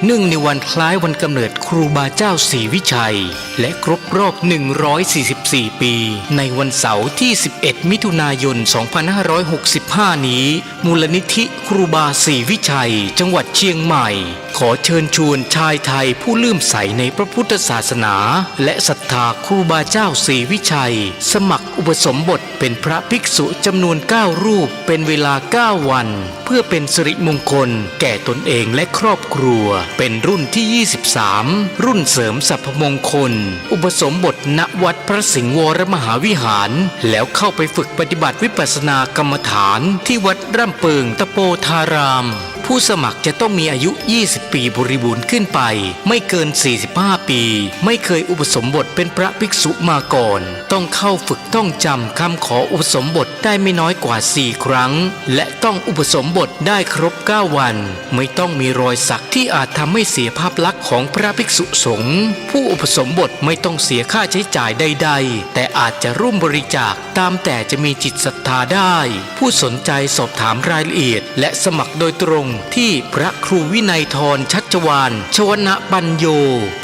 เนื่องในวันคล้ายวันกำเนิดครูบาเจ้าศรีวิชัยและครบรอบ144 ปีในวันเสาร์ที่11 มิถุนายน 2565 นี้มูลนิธิครูบาศรีวิชัยจังหวัดเชียงใหม่ขอเชิญชวนชายไทยผู้เลื่อมใสในพระพุทธศาสนาและศรัทธาครูบาเจ้าศรีวิชัยสมัครอุปสมบทเป็นพระภิกษุจำนวน9 รูปเป็นเวลา9 วันเพื่อเป็นสิริมงคลแก่ตนเองและครอบครัวเป็นรุ่นที่ 23 รุ่นเสริมสรรพมงคลอุปสมบทณวัดพระสิงห์วรมหาวิหารแล้วเข้าไปฝึกปฏิบัติวิปัสสนากรรมฐานที่วัดร่ำเปิงตะโปธารามผู้สมัครจะต้องมีอายุ 20 ปีบริบูรณ์ขึ้นไปไม่เกิน 45 ปีไม่เคยอุปสมบทเป็นพระภิกษุมาก่อนต้องเข้าฝึกต้องจำคำขออุปสมบทได้ไม่น้อยกว่า 4 ครั้งและต้องอุปสมบทได้ครบ 9 วันไม่ต้องมีรอยสักที่อาจทำให้เสียภาพลักษณ์ของพระภิกษุสงฆ์ผู้อุปสมบทไม่ต้องเสียค่าใช้จ่ายใดๆแต่อาจจะร่วมบริจาคตามแต่จะมีจิตศรัทธาได้ผู้สนใจสอบถามรายละเอียดและสมัครโดยตรงที่พระครูวินัยธรชัชวาลชวนะปัญโย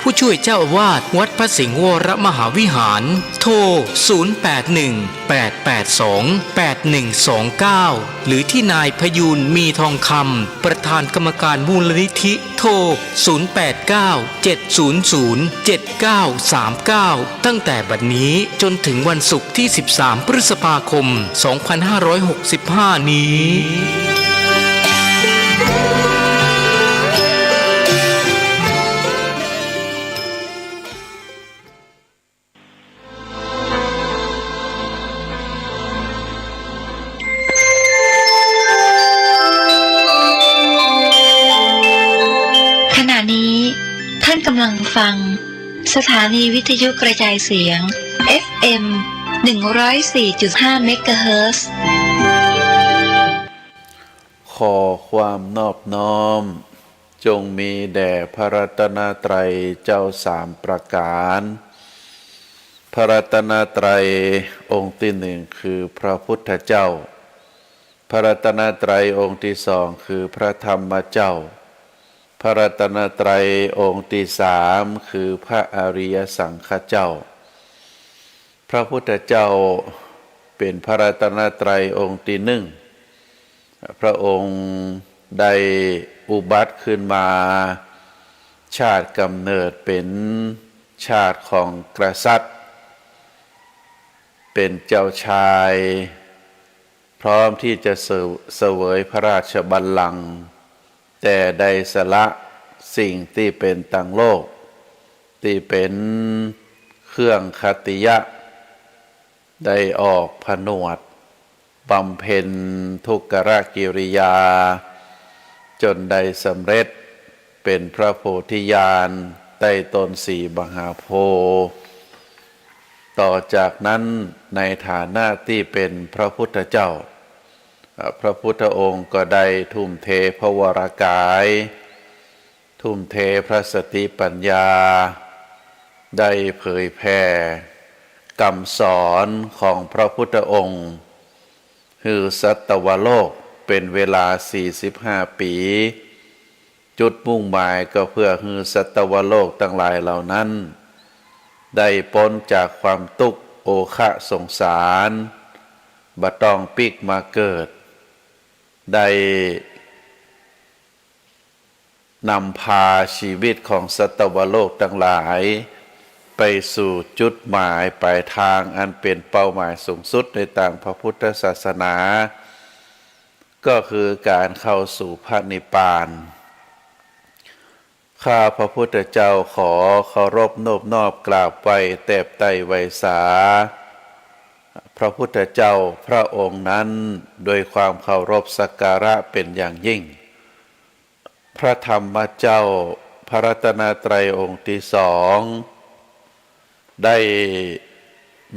ผู้ช่วยเจ้าอาวาสวัดพระสิงห์วรมหาวิหารโทร 0818828129 หรือที่นายพยูนมีทองคำประธานกรรมการมูลนิธิโทร 0897007939 ตั้งแต่บัดนี้จนถึงวันศุกร์ที่ 13 พฤษภาคม 2565 นี้ขณะนี้ท่านกำลังฟังสถานีวิทยุกระจายเสียง FM 104.5 เมกะเฮิรตซ์ขอความนอบน้อมจงมีแด่พระรัตนตรัยเจ้า3 ประการพระรัตนตรัยองค์ที่1คือพระพุทธเจ้าพระรัตนตรัยองค์ที่2คือพระธรรมเจ้าพระรัตนตรัยองค์ที่3คือพระอริยสังฆเจ้าพระพุทธเจ้าเป็นพระรัตนตรัยองค์ที่1พระองค์ได้อุบัติขึ้นมาชาติกำเนิดเป็นชาติของกษัตริย์เป็นเจ้าชายพร้อมที่จะเสวยพระราชบัลลังก์แต่ได้สละสิ่งที่เป็นต่างโลกที่เป็นเครื่องคติยะได้ออกผนวดบำเพ็ญทุกขกิริยาจนได้สำเร็จเป็นพระโพธิญาณใต้ต้นสีมหาโพธิ์ต่อจากนั้นในฐานะที่เป็นพระพุทธเจ้าพระพุทธองค์ก็ได้ทุ่มเทพระวรกายทุ่มเทพระสติปัญญาได้เผยแผ่คำสอนของพระพุทธองค์คือสัตวโลกเป็นเวลา45 ปีจุดมุ่งหมายก็เพื่อให้สัตวโลกทั้งหลายเหล่านั้นได้พ้นจากความทุกข์โอคะสงสารบ่ต้องปิกมาเกิดได้นำพาชีวิตของสัตวโลกทั้งหลายไปสู่จุดหมายปลายทางอันเป็นเป้าหมายสูงสุดในทางพระพุทธศาสนาก็คือการเข้าสู่พระนิพพานข้าพระพุทธเจ้าขอเคารพนอบน้อมกราบไหว้แทบไตรไวยสาพระพุทธเจ้าพระองค์นั้นโดยความเคารพสักการะเป็นอย่างยิ่งพระธรรมเจ้าพระรัตนตรัยองค์ที่2ได้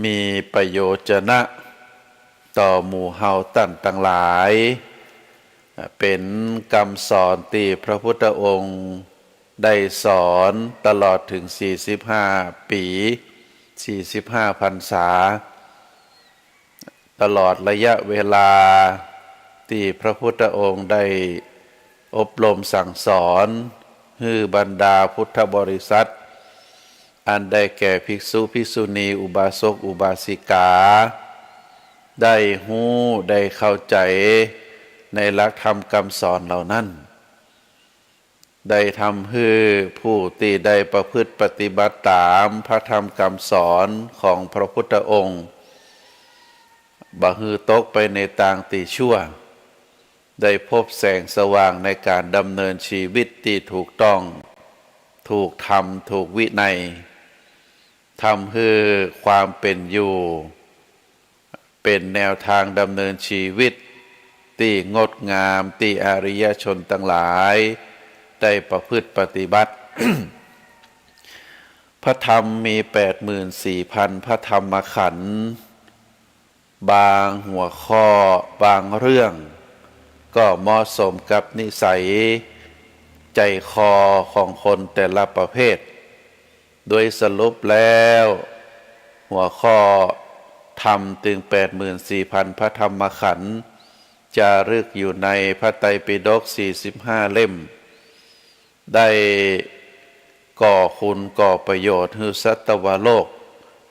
มีประโยชนะต่อหมู่เฮาท่านทั้งหลายเป็นคำสอนที่พระพุทธองค์ได้สอนตลอดถึง45 ปี45 พรรษาตลอดระยะเวลาที่พระพุทธองค์ได้อบรมสั่งสอน ฮือบรรดาพุทธบริษัทอันได้แก่ภิกษุภิกษุณีอุบาสกอุบาสิกาได้ฮู้ได้เข้าใจในหลักธรรมคำสอนเหล่านั้นได้ทำให้ผู้ที่ได้ประพฤติปฏิบัติตามพระธรรมคำสอนของพระพุทธองค์บ่ฮือตกไปในทางที่ชั่วได้พบแสงสว่างในการดำเนินชีวิตที่ถูกต้องถูกธรรมถูกวินัยทำให้ความเป็นอยู่เป็นแนวทางดำเนินชีวิตที่งดงามที่อริยชนทั้งหลายได้ประพฤติปฏิบัติ พระธรรมมี 84,000 พระธรรมขันธ์บางหัวข้อบางเรื่องก็เหมาะสมกับนิสัยใจคอของคนแต่ละประเภทโดยสรุปแล้วหัวข้อธรรมถึง 84,000 พระธรรมขันธ์จารึกอยู่ในพระไตรปิฎก 45 เล่มได้ก่อคุณก่อประโยชน์ให้สัตวโลก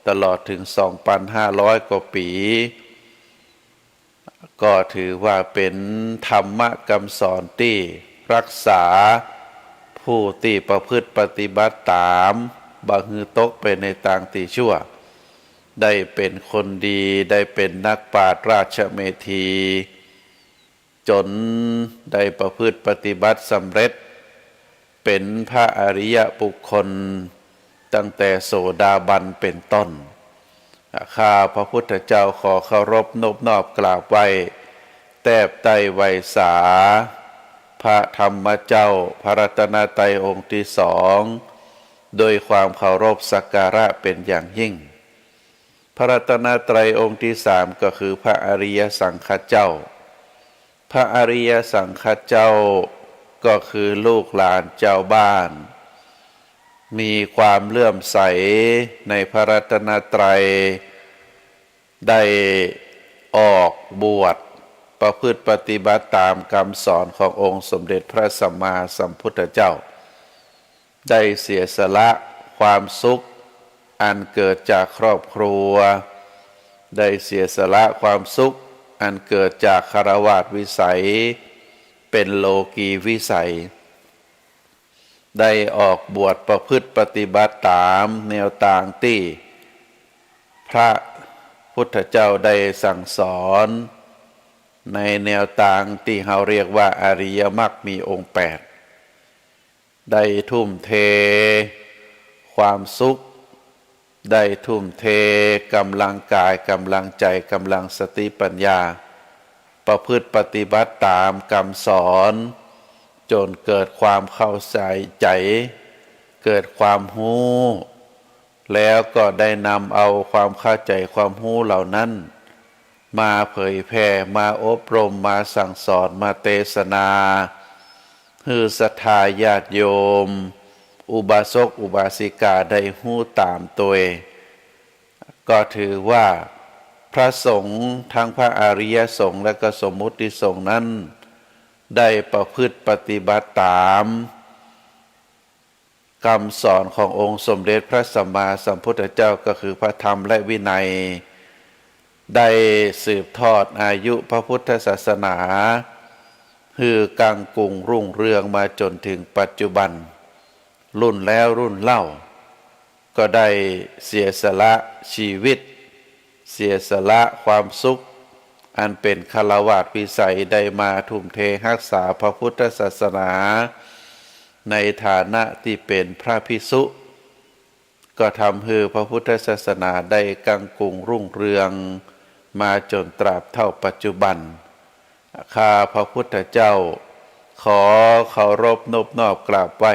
ตลอดถึง 2,500 กว่าปีก็ถือว่าเป็นธรรมคำสอนที่รักษาผู้ที่ประพฤติปฏิบัติตามบ่ฮือตกไปในทางที่ชั่วได้เป็นคนดีได้เป็นนักปราชญ์ราชเมธีจนได้ประพฤติปฏิบัติสำเร็จเป็นพระอริยบุคคลตั้งแต่โสดาบันเป็นต้นข้าพระพุทธเจ้าขอเคารพนบนอบกราบไหว้แทบไตรไวยสาพระธรรมเจ้าพระรัตนตรัยองค์ที่สองโดยความเคารพสักการะเป็นอย่างยิ่งพระรัตนตรัยองค์ที่สามก็คือพระอริยสังฆเจ้าพระอริยสังฆเจ้าก็คือลูกหลานเจ้าบ้านมีความเลื่อมใสในพระรัตนตรัยได้ออกบวชประพฤติปฏิบัติตามคำสอนขององค์สมเด็จพระสัมมาสัมพุทธเจ้าได้เสียสละความสุขอันเกิดจากครอบครัวได้เสียสละความสุขอันเกิดจากคฤหัสถ์วิสัยเป็นโลกีวิสัยได้ออกบวชประพฤติปฏิบัติตามแนวทางที่พระพุทธเจ้าได้สั่งสอนในแนวทางที่เราเรียกว่าอริยมรรคมีองค์ 8ได้ทุ่มเทความสุขได้ทุ่มเทกำลังกายกำลังใจกำลังสติปัญญาประพฤติปฏิบัติตามคำสอนจนเกิดความเข้าใจเกิดความรู้แล้วก็ได้นำเอาความเข้าใจความรู้เหล่านั้นมาเผยแผ่มาอบรมมาสั่งสอนมาเทศนาให้ศรัทธาญาติโยมอุบาสกอุบาสิกาได้รู้ตามตัวก็ถือว่าพระสงฆ์ทั้งพระอริยสงฆ์และก็สมมุติสงฆ์นั้นได้ประพฤติปฏิบัติตามคำสอนขององค์สมเด็จพระสัมมาสัมพุทธเจ้าก็คือพระธรรมและวินัยได้สืบทอดอายุพระพุทธศาสนาฮือกังกุงรุ่งเรืองมาจนถึงปัจจุบันรุ่นแล้วรุ่นเล่าก็ได้เสียสละชีวิตเสียสละความสุขอันเป็นฆราวาสวิสัยได้มาทุ่มเทรักษาพระพุทธศาสนาในฐานะที่เป็นพระภิกษุก็ทำให้พระพุทธศาสนาได้กังกุงรุ่งเรืองมาจนตราบเท่าปัจจุบันข้าพระพุทธเจ้าขอเคารพนบนอบกราบไหว้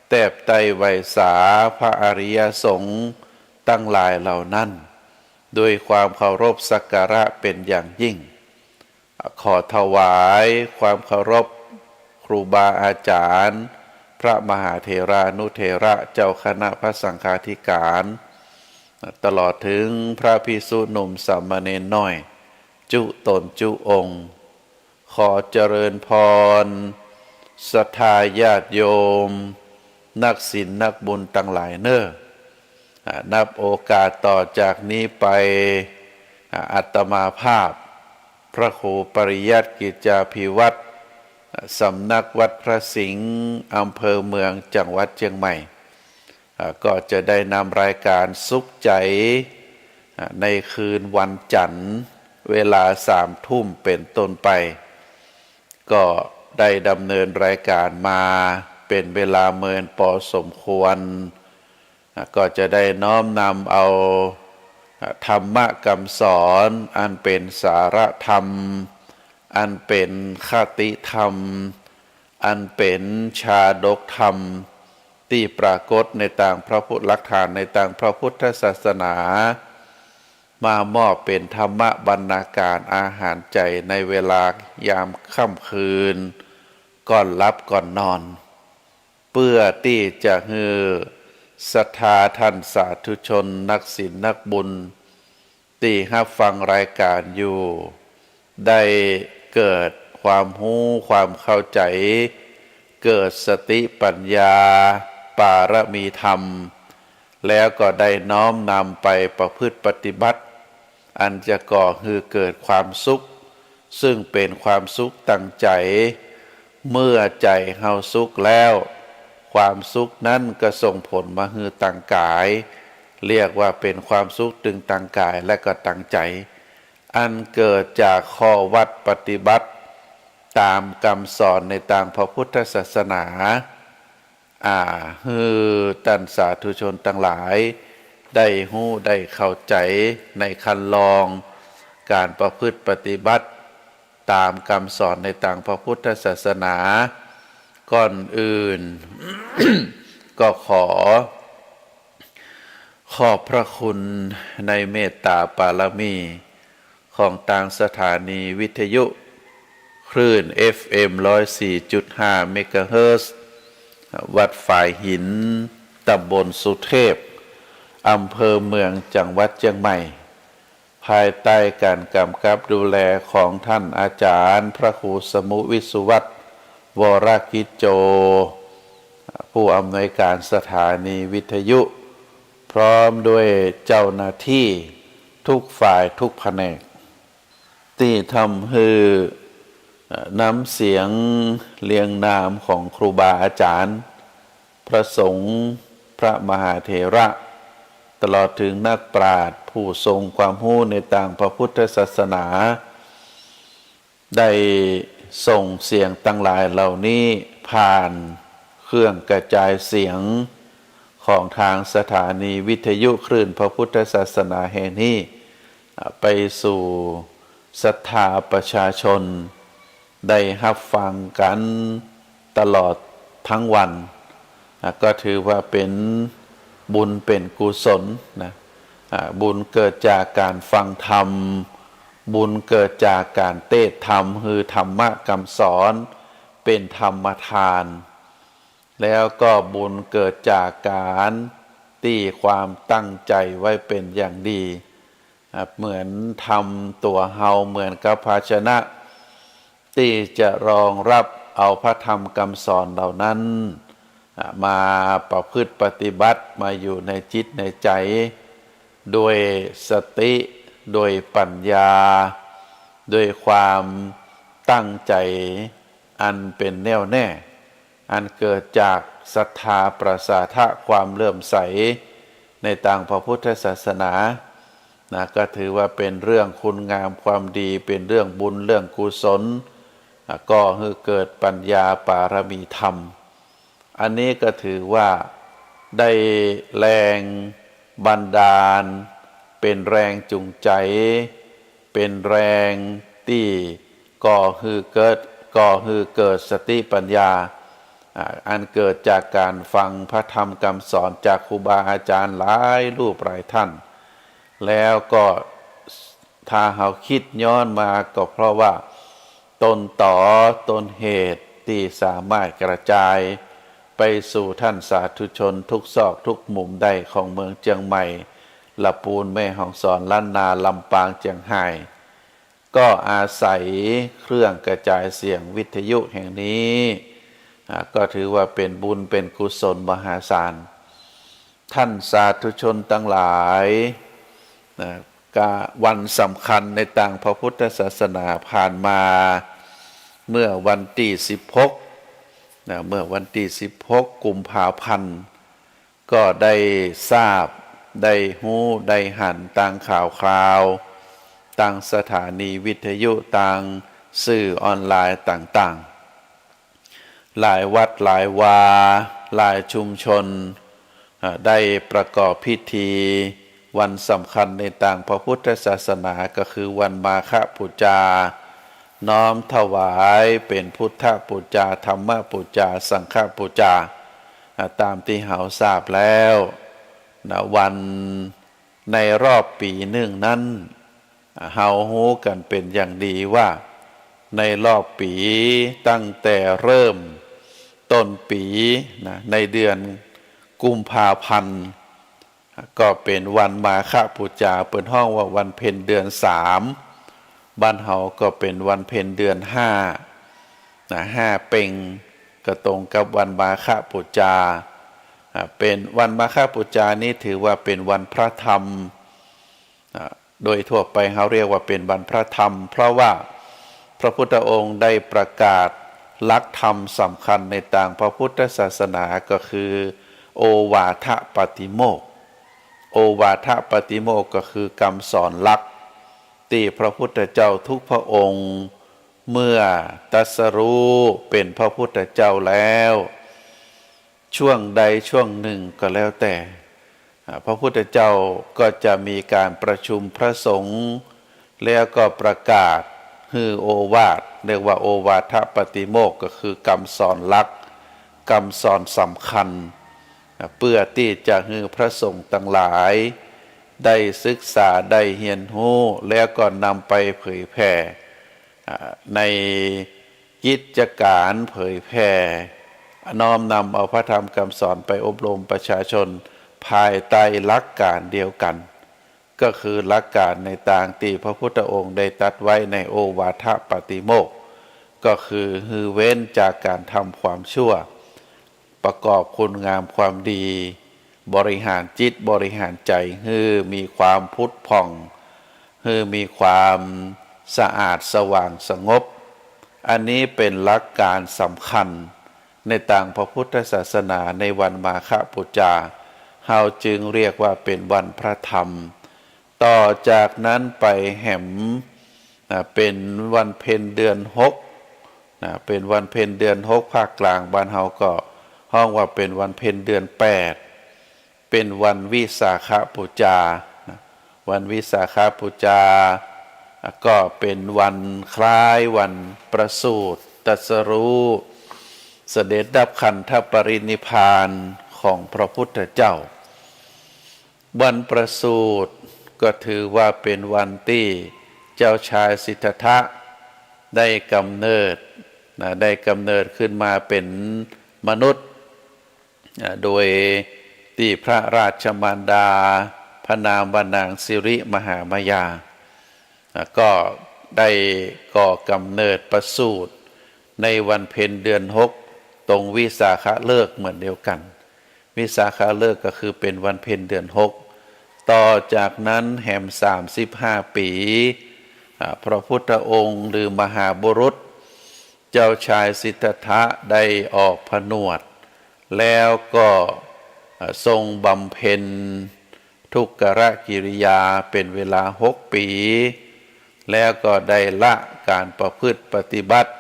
แทบไตรไวยสาพระอริยสงฆ์ตั้งหลายเหล่านั้นด้วยความเคารพสักการะเป็นอย่างยิ่งขอถวายความเคารพครูบาอาจารย์พระมหาเถรานุเถระเจ้าคณะพระสังฆาธิการตลอดถึงพระภิกษุหนุ่มสามเณรน้อยจุตนจุองค์ขอเจริญพร ศรัทธาญาติโยมนักศีลนักบุญทั้งหลายเน้อนับโอกาสต่อจากนี้ไปอาตมาภาพพระครูปริยัติกิจจาภิวัตรสำนักวัดพระสิงห์อำเภอเมืองจังหวัดเชียงใหม่ก็จะได้นำรายการสุขใจในคืนวันจันทร์เวลา3 ทุ่มเป็นต้นไปก็ได้ดำเนินรายการมาเป็นเวลาเมินพอสมควรก็จะได้น้อมนำเอาธรรมะคำสอนอันเป็นสาระธรรมอันเป็นคติธรรมอันเป็นชาดกธรรมที่ปรากฏในต่างพระพุทธหลักฐานในต่างพระพุทธศาสนามามอบเป็นธรรมะบรรณาการอาหารใจในเวลายามค่ำคืนก่อนหลับก่อนนอนเพื่อที่จะให้ศรัทธาท่านสาธุชนนักศีลนักบุญที่รับฟังรายการอยู่ได้เกิดความรู้ความเข้าใจเกิดสติปัญญาปารมีธรรมแล้วก็ได้น้อมนำไปประพฤติปฏิบัติอันจะก่อให้เกิดความสุขซึ่งเป็นความสุขตั้งใจเมื่อใจเฮาสุขแล้วความสุขนั้นก็ส่งผลมาให้ตั้งกายเรียกว่าเป็นความสุขตึงตั้งกายและก็ตั้งใจอันเกิดจากข้อวัดปฏิบัติตามคำสอนในทางพระพุทธศาสนาฮือท่านสาธุชนทั้งหลายได้รู้ได้เข้าใจในคันลองการประพฤติปฏิบัติตามคำสอนในทางพระพุทธศาสนาก่อนอื่น ก็ขอบพระคุณในเมตตาปารมีของทางสถานีวิทยุคลื่น FM 104.5 เมกะเฮิรตซ์วัดฝ่ายหินตำบลสุเทพอำเภอเมืองจังหวัดเชียงใหม่ภายใต้การกำกับดูแลของท่านอาจารย์พระครูสมุวิสุวัฒน์วรกิจโจผู้อำนวยการสถานีวิทยุพร้อมด้วยเจ้าหน้าที่ทุกฝ่ายทุกแผนกที่ทำให้น้ำเสียงเรียงนามของครูบาอาจารย์พระสงฆ์พระมหาเถระตลอดถึงนักปราชญ์ผู้ทรงความรู้ในทางพระพุทธศาสนาได้ส่งเสียงตั้งหลายเหล่านี้ผ่านเครื่องกระจายเสียงของทางสถานีวิทยุคลื่นพระพุทธศาสนาแห่งนี้ไปสู่ศรัทธาประชาชนได้รับฟังกันตลอดทั้งวันก็ถือว่าเป็นบุญเป็นกุศลนะบุญเกิดจากการฟังธรรมบุญเกิดจากการเทศธรรมคือธรรมะคำสอนเป็นธรรมทานแล้วก็บุญเกิดจากการตีความตั้งใจไว้เป็นอย่างดีเหมือนทำตัวเฮาเหมือนกับภาชนะที่จะรองรับเอาพระธรรมคำสอนเหล่านั้นมาประพฤติปฏิบัติมาอยู่ในจิตในใจโดยสติโดยปัญญาโดยความตั้งใจอันเป็นแน่วแน่อันเกิดจากศรัทธาประสาทะความเลื่อมใสในทางพระพุทธศาสนาก็ถือว่าเป็นเรื่องคุณงามความดีเป็นเรื่องบุญเรื่องกุศลก็คือเกิดปัญญาปารมีธรรมอันนี้ก็ถือว่าได้แรงบันดาลเป็นแรงจูงใจเป็นแรงที่ก่อให้เกิดสติปัญญาอันเกิดจากการฟังพระธรรมคำสอนจากครูบาอาจารย์หลายรูปหลายท่านแล้วก็ถ้าเราคิดย้อนมาก็เพราะว่าต้นต่อต้นเหตุที่สามารถกระจายไปสู่ท่านสาธุชนทุกซอกทุกมุมได้ของเมืองเชียงใหม่ลำพูนแม่ฮ่องสอนล้านนาลำปางเชียงรายก็อาศัยเครื่องกระจายเสียงวิทยุแห่งนี้ ก็ถือว่าเป็นบุญเป็นกุศลมหาศาลท่านสาธุชนทั้งหลายวันสำคัญในต่างพระพุทธศาสนาผ่านมาเมื่อวันที่16เมื่อวันที่16กุมภาพันธ์ก็ได้ทราบได้หู้ได้หันต่างข่าวคราวต่างสถานีวิทยุต่างสื่อออนไลน์ต่างๆหลายวัดหลายวาหลายชุมชนได้ประกอบพิธีวันสำคัญในต่างพระพุทธศาสนาก็คือวันมาฆบูชาน้อมถวายเป็นพุทธบูชาธรรมบูชาสังฆบูชาตามที่เราทราบแล้ววันในรอบปีหนึ่งนั้นเฮาฮู้กันเป็นอย่างดีว่าในรอบปีตั้งแต่เริ่มต้นปีในเดือนกุมภาพันธ์ก็เป็นวันมาฆบูชาเปิดห้องว่าวันเพ็ญเดือน3บ้านเฮาก็เป็นวันเพ็ญเดือน5เพ็งก็ตรงกับวันมาฆบูชาเป็นวันมาฆบูชานี้ถือว่าเป็นวันพระธรรมโดยทั่วไปเขาเรียกว่าเป็นวันพระธรรมเพราะว่าพระพุทธองค์ได้ประกาศหลักธรรมสำคัญในต่างพระพุทธศาสนาก็คือโอวาทปาติโมกข์โอวาทปาติโมกข์ก็คือคำสอนหลักที่พระพุทธเจ้าทุกพระองค์เมื่อตรัสรู้เป็นพระพุทธเจ้าแล้วช่วงใดช่วงหนึ่งก็แล้วแต่พระพุทธเจ้าก็จะมีการประชุมพระสงฆ์แล้วก็ประกาศคือโอวาทเรียกว่าโอวาทปาติโมกข์ก็คือคำสอนหลักคำสอนสำคัญเพื่อที่จะให้พระสงฆ์ทั้งหลายได้ศึกษาได้เรียนรู้แล้วก็นำไปเผยแผ่ในกิจการเผยแผ่น้อมนำเอาพระธรรมคำสอนไปอบรมประชาชนภายใต้หลักการเดียวกันก็คือหลักการในต่างที่พระพุทธองค์ได้ตรัสไว้ในโอวาทปาติโมกข์ก็คือเว้นจากการทำความชั่วประกอบคุณงามความดีบริหารจิตบริหารใจให้มีความพุทธผ่องให้มีความสะอาดสว่างสงบอันนี้เป็นหลักการสำคัญในต่างพระพุทธศาสนาในวันมาฆบูชาเฮาจึงเรียกว่าเป็นวันพระธรรมต่อจากนั้นไปแห่มเป็นวันเพ็ญเดือน6เป็นวันเพ็ญเดือน6ภาคกลางบ้านเฮาก็ห้องว่าเป็นวันเพ็ญเดือน8เป็นวันวิสาขบูชาวันวิสาขบูชาก็เป็นวันคล้ายวันประสูติตรัสรู้เสด็จดับขันธปรินิพพานของพระพุทธเจ้าวันประสูติก็ถือว่าเป็นวันที่เจ้าชายสิทธัตถะได้กำเนิดขึ้นมาเป็นมนุษย์โดยที่พระราชมารดาพระนามว่านางสิริมหามายาก็ได้ก่อกำเนิดประสูติในวันเพ็ญเดือน6ตรงวิสาขฤกษ์เหมือนเดียวกันวิสาขฤกษ์ก็คือเป็นวันเพ็ญเดือน6ต่อจากนั้นแห่ม35 ปีพระพุทธองค์หรือมหาบุรุษเจ้าชายสิทธัตถะได้ออกผนวดแล้วก็ทรงบำเพ็ญทุกขกิริยาเป็นเวลา6 ปีแล้วก็ได้ละการประพฤติปฏิบัติ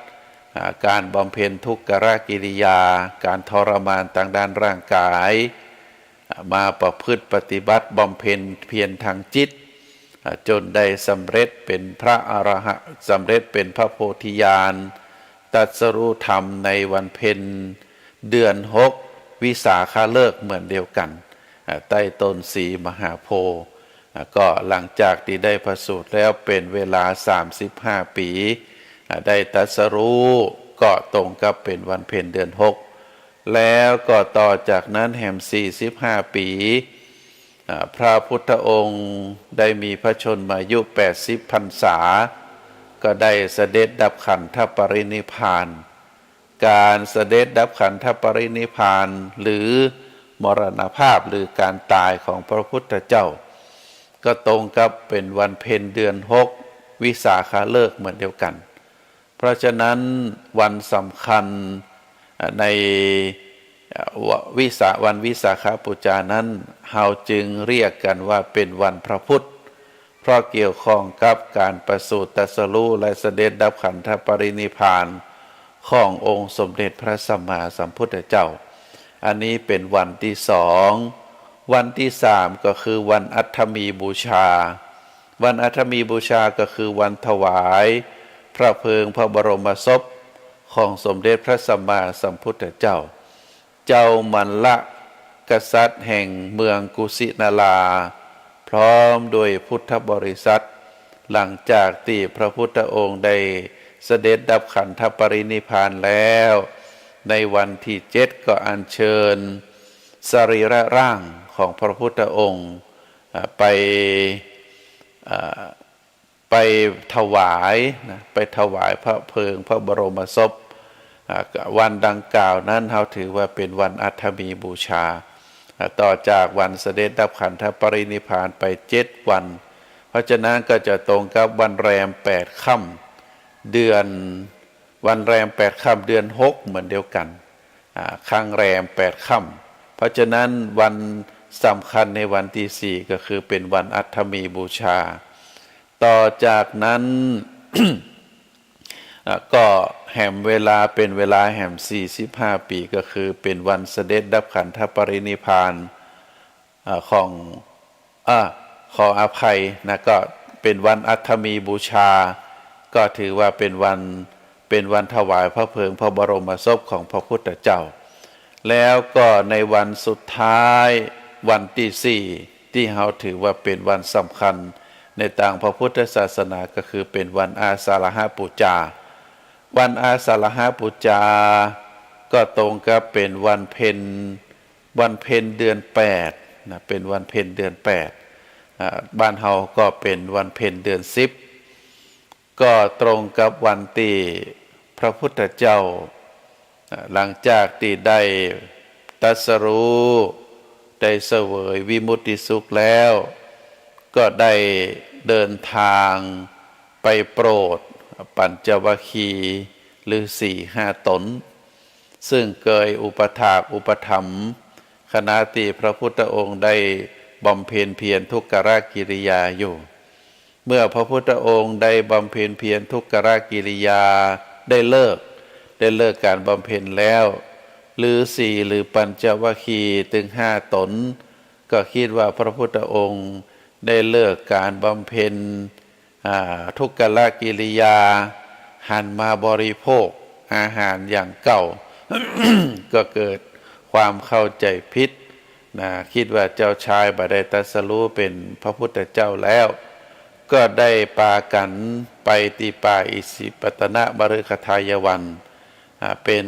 การบำเพ็ญทุกขกิริยาการทรมานทางด้านร่างกายมาประพฤติปฏิบัติบำเพ็ญเพียรทางจิตจนได้สำเร็จเป็นพระอรหันต์สำเร็จเป็นพระโพธิญาณตรัสรู้ธรรมในวันเพ็ญเดือน6วิสาขฤกษ์เหมือนเดียวกันใต้ต้นศรีมหาโพธิ์ก็หลังจากที่ได้ประสูติแล้วเป็นเวลา35 ปีได้ตรัสรู้ก็ตรงกับเป็นวันเพ็ญเดือน6แล้วก็ต่อจากนั้นแห่ม45 ปีพระพุทธองค์ได้มีพระชนมายุ80 พรรษาก็ได้เสด็จดับขันธปรินิพพาน การเสด็จดับขันธปรินิพพานหรือมรณภาพหรือการตายของพระพุทธเจ้าก็ตรงกับเป็นวันเพ็ญเดือน6วิสาขฤกษ์เหมือนเดียวกันเพราะฉะนั้นวันสำคัญในวันวิสาขบูชานั้นเฮาจึงเรียกกันว่าเป็นวันพระพุทธเพราะเกี่ยวข้องกับการประสูติตรัสรู้และเสด็จดับขันธปรินิพพานขององค์สมเด็จพระสัมมาสัมพุทธเจ้าอันนี้เป็นวันที่2วันที่3ก็คือวันอัฐมีบูชาวันอัฐมีบูชาก็คือวันถวายพระเพลิงพระบรมศพของสมเด็จพระสัมมาสัมพุทธเจ้าเจ้ามัลละกษัตริย์แห่งเมืองกุสินาราพร้อมโดยพุทธบริษัทหลังจากที่พระพุทธองค์ได้เสด็จดับขันธปรินิพพานแล้วในวันที่7ก็อัญเชิญสรีระร่างของพระพุทธองค์ไปถวายไปถวายพระเพลิงพระบรมศพวันดังกล่าวนั้นเราถือว่าเป็นวันอัฐมีบูชาต่อจากวันเสด็จดับขันธปรินิพพานไป7วันเพราะฉะนั้นก็จะตรงกับวันแรม8ค่ำเดือนวันแรม8ค่ำเดือน6เหมือนเดียวกันข้างแรม8ค่ำเพราะฉะนั้นวันสำคัญในวันที่4ก็คือเป็นวันอัฐมีบูชาต่อจากนั้น ก็แห่มเวลาเป็นเวลาแห่ม45ปีก็คือเป็นวันเสด็จดับขันธปรินิพพานของขออภัยนะก็เป็นวันอัฐมีบูชาก็ถือว่าเป็นวันถวายพระเพลิงพระบรมศพของพระพุทธเจ้าแล้วก็ในวันสุดท้ายวันที่4ที่เราถือว่าเป็นวันสำคัญในต่างพระพุทธศาสนาก็คือเป็นวันอาสาฬหบูชาวันอาสาฬหบูชาก็ตรงกับเป็นวันเพ็ญเดือน8นะเป็นวันเพ็ญเดือน8บ้านเฮาก็เป็นวันเพ็ญเดือน10ก็ตรงกับวันที่พระพุทธเจ้าหลังจากที่ได้ตรัสรู้ได้เสวยวิมุตติสุขแล้วก็ได้เดินทางไปโปรดปัญจวัคคีย์หรือ4-5 ตนซึ่งเคยอุปถากอุปถัมภ์ขณะที่พระพุทธองค์ได้บำเพ็ญเพียรทุกขกิริยาอยู่เมื่อพระพุทธองค์ได้บำเพ็ญเพียรทุกขกิริยาได้เลิกการบำเพ็ญแล้วหรือปัญจวัคคีย์ถึง5 ตนก็คิดว่าพระพุทธองค์ได้เลิกการบำเพ็ญทุกขกิริยาหันมาบริโภคอาหารอย่างเก่า ก็เกิดความเข้าใจผิดคิดว่าเจ้าชายบ่ได้ตรัสรู้เป็นพระพุทธเจ้าแล้วก็ได้ปากันไปตีป่าอิสิปตนมฤคทายวันเป็น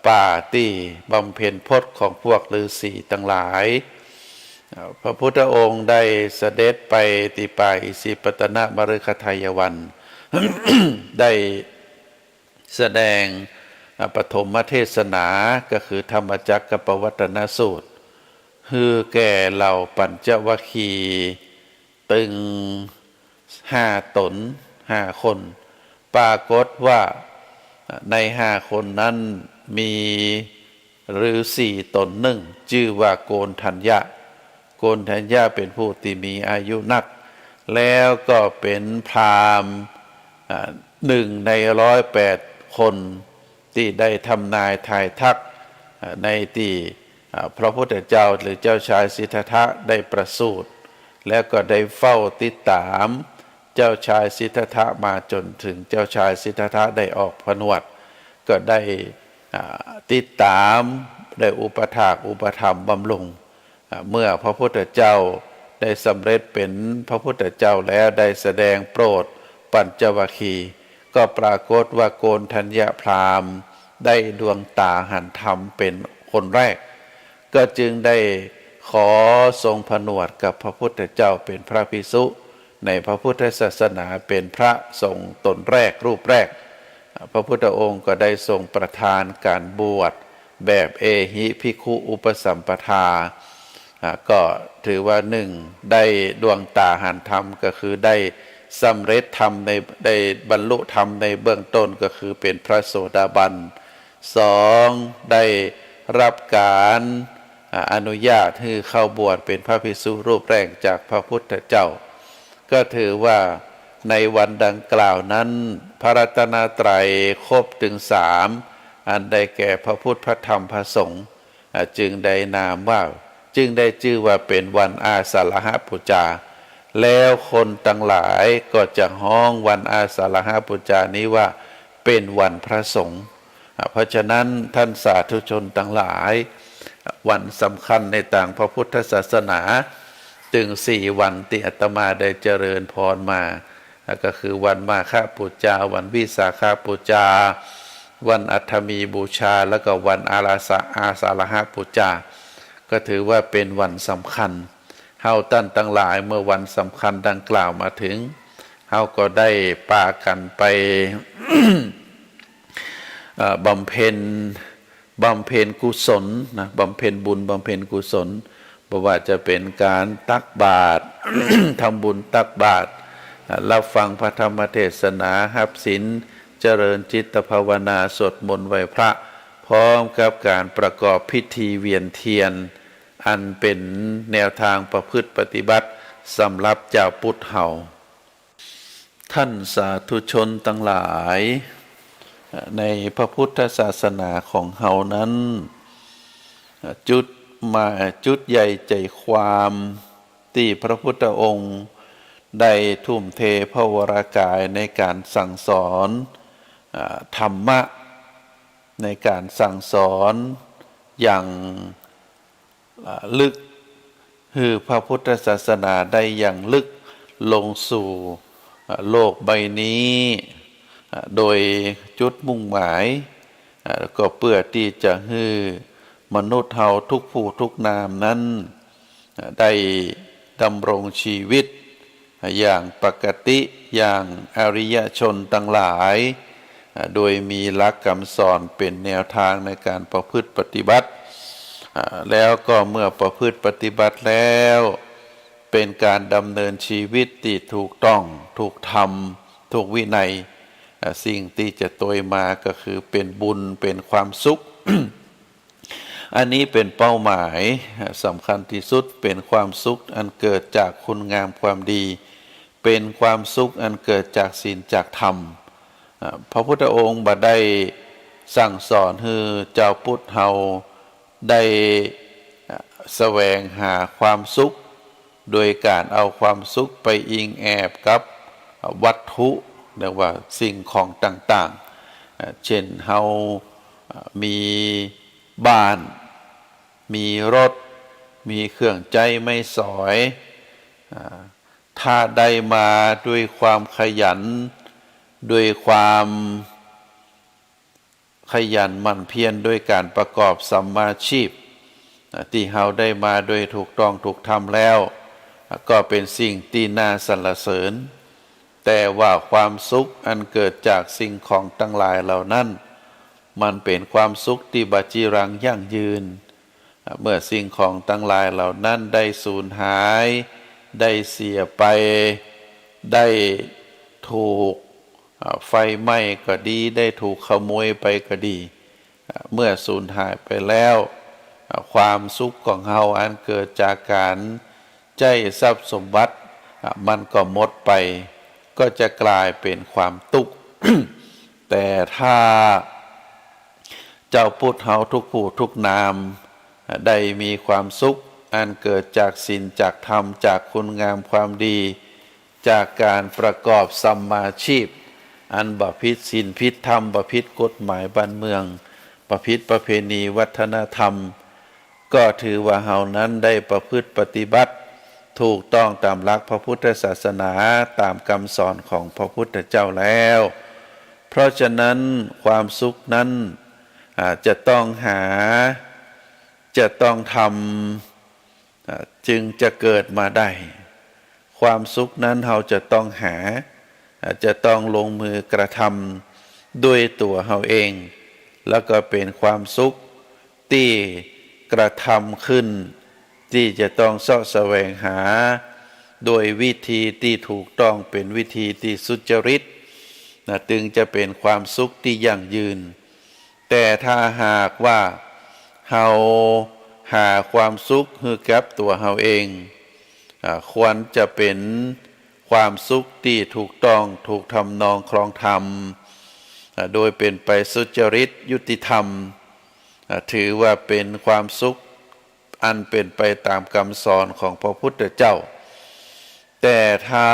ป่าที่บำเพ็ญพจน์ของพวกฤาษีทั้งหลายพระพุทธองค์ได้เสด็จไปตีป่าอิสิปตนมฤคทายวัน ได้แสดงปฐมเทศนาก็คือธรรมจักรปวัตตนสูตรคือแก่เหล่าปัญจวัคคีย์ตึง5 ตน5 คนปรากฏว่าใน5 คนนั้นมีฤาษีตนหนึ่งชื่อว่าโกณทัญญะเป็นผู้ที่มีอายุนักแล้วก็เป็นพราหมณ์1 ใน 108 คนที่ได้ทำนายทายทักในที่พระพุทธเจ้าหรือเจ้าชายสิทธัตถะได้ประสูติแล้วก็ได้เฝ้าติดตามเจ้าชายสิทธัตถะมาจนถึงเจ้าชายสิทธัตถะได้ออกผนวดก็ได้ติดตามได้อุปถากอุปถัมภ์บำรุงเมื่อพระพุทธเจ้าได้สำเร็จเป็นพระพุทธเจ้าแล้วได้แสดงโปรดปัญจวัคคีย์ก็ปรากฏว่าโกณทัญญพราหมณ์ได้ดวงตาหันธรรมเป็นคนแรกก็จึงได้ขอทรงผนวดกับพระพุทธเจ้าเป็นพระภิกษุในพระพุทธศาสนาเป็นพระทรงตนแรกรูปแรก พระพุทธองค์ก็ได้ทรงประทานการบวชแบบเอหิภิกขุอุปสัมปทาก็ถือว่าหนึ่งได้ดวงตาหันธรรมก็คือได้สำเร็จธรรมได้บรรลุธรรมในเบื้องต้นก็คือเป็นพระโสดาบันสองได้รับการอนุญาตให้เข้าบวชเป็นพระภิกษุรูปแรกจากพระพุทธเจ้าก็ถือว่าในวันดังกล่าวนั้นพระรัตนตรัยครบถึงสามอันได้แก่พระพุทธพระธรรมพระสงฆ์จึงได้นามว่าจึงได้ชื่อว่าเป็นวันอาสาฬหบูชาแล้วคนทั้งหลายก็จะฮ้องวันอาสาฬหบูชานี้ว่าเป็นวันพระสงฆ์เพราะฉะนั้นท่านสาธุชนทั้งหลายวันสำคัญในต่างพระพุทธศาสนาจึง4 วันที่อาตมาได้เจริญพรมาก็คือวันมาฆบูชาวันวิสาขบูชาวันอัฐมีบูชาแล้วก็วันอาสาฬหบูชาก็ถือว่าเป็นวันสำคัญเฮาท่านทั้งหลายเมื่อวันสำคัญดังกล่าวมาถึงเฮาก็ได้ปากันไป บำเพ็ญกุศลนะบำเพ็ญบุญบำเพ็ญกุศลบ่ว่าจะเป็นการตักบาตร ทำบุญตักบาตรรับฟังพระธรรมเทศนาหับศีลเจริญจิตภาวนาสวดมนต์ไหว้พระพร้อมกับการประกอบพิธีเวียนเทียนอันเป็นแนวทางประพฤติปฏิบัติสำหรับเจ้าพุทธเฮาท่านสาธุชนทั้งหลายในพระพุทธศาสนาของเฮานั้นจุดใหญ่ใจความที่พระพุทธองค์ได้ทุ่มเทพระวรากายในการสั่งสอนธรรมะในการสั่งสอนอย่างลึกคือพระพุทธศาสนาได้อย่างลึกลงสู่โลกใบนี้โดยจุดมุ่งหมายก็เพื่อที่จะให้มนุษย์เฮาทุกผู้ทุกนามนั้นได้ดำรงชีวิตอย่างปกติอย่างอริยชนทั้งหลายโดยมีหลักคำสอนเป็นแนวทางในการประพฤติปฏิบัติแล้วก็เมื่อประพฤติปฏิบัติแล้วเป็นการดำเนินชีวิตที่ถูกต้องถูกธรรมถูกวินัยสิ่งที่จะโตยมาก็คือเป็นบุญเป็นความสุข อันนี้เป็นเป้าหมายสำคัญที่สุดเป็นความสุขอันเกิดจากคุณงามความดีเป็นความสุขอันเกิดจากศีลจากธรรมพระพุทธองค์บัดได้สั่งสอนให้เจ้าพุทธเฮาได้แสวงหาความสุขโดยการเอาความสุขไปอิงแอบกับวัตถุเรียกว่าสิ่งของต่างๆเช่นเฮามีบ้านมีรถมีเครื่องใจไม่สอยถ้าได้มาด้วยความขยันด้วยความขยันหมั่นเพียรด้วยการประกอบสัมมาชีพที่เฮาได้มาโดยถูกต้องถูกทำแล้วก็เป็นสิ่งที่น่าสรรเสริญแต่ว่าความสุขอันเกิดจากสิ่งของทั้งหลายเหล่านั้นมันเป็นความสุขที่บัจีรังยั่งยืนเมื่อสิ่งของทั้งหลายเหล่านั้นได้สูญหายได้เสียไปได้ถูกไฟไหม้ก็ดีได้ถูกขโมยไปก็ดีเมื่อสูญหายไปแล้วความสุขของเฮาอันเกิดจากการใจทรัพย์สมบัติมันก็หมดไปก็จะกลายเป็นความทุกข์ แต่ถ้าเจ้าพุทธเฮาทุกผู้ทุกนามได้มีความสุขอันเกิดจากศีลจากธรรมจากคุณงามความดีจากการประกอบสัมมาชีพอันบ่ผิดศีลผิดธรรมบ่ผิดกฎหมายบ้านเมืองบ่ผิดประเพณีวัฒนธรรมก็ถือว่าเฮานั้นได้ประพฤติปฏิบัติถูกต้องตามหลักพระพุทธศาสนาตามคำสอนของพระพุทธเจ้าแล้วเพราะฉะนั้นความสุขนั้นจะต้องหาจะต้องทำจึงจะเกิดมาได้ความสุขนั้นเราจะต้องหาจะต้องลงมือกระทำ ด้วยตัวเฮาเอง แล้วก็เป็นความสุขที่กระทำขึ้นที่จะต้องเสาะแสวงหาโดยวิธีที่ถูกต้องเป็นวิธีที่สุจริตจึงจะเป็นความสุขที่ยั่งยืนแต่ถ้าหากว่าเฮาหาความสุขให้กับตัวเฮาเองควรจะเป็นความสุขที่ถูกต้องถูกทำนองครองธรรมโดยเป็นไปสุจริตยุติธรรมถือว่าเป็นความสุขอันเป็นไปตามคำสอนของพระพุทธเจ้าแต่ถ้า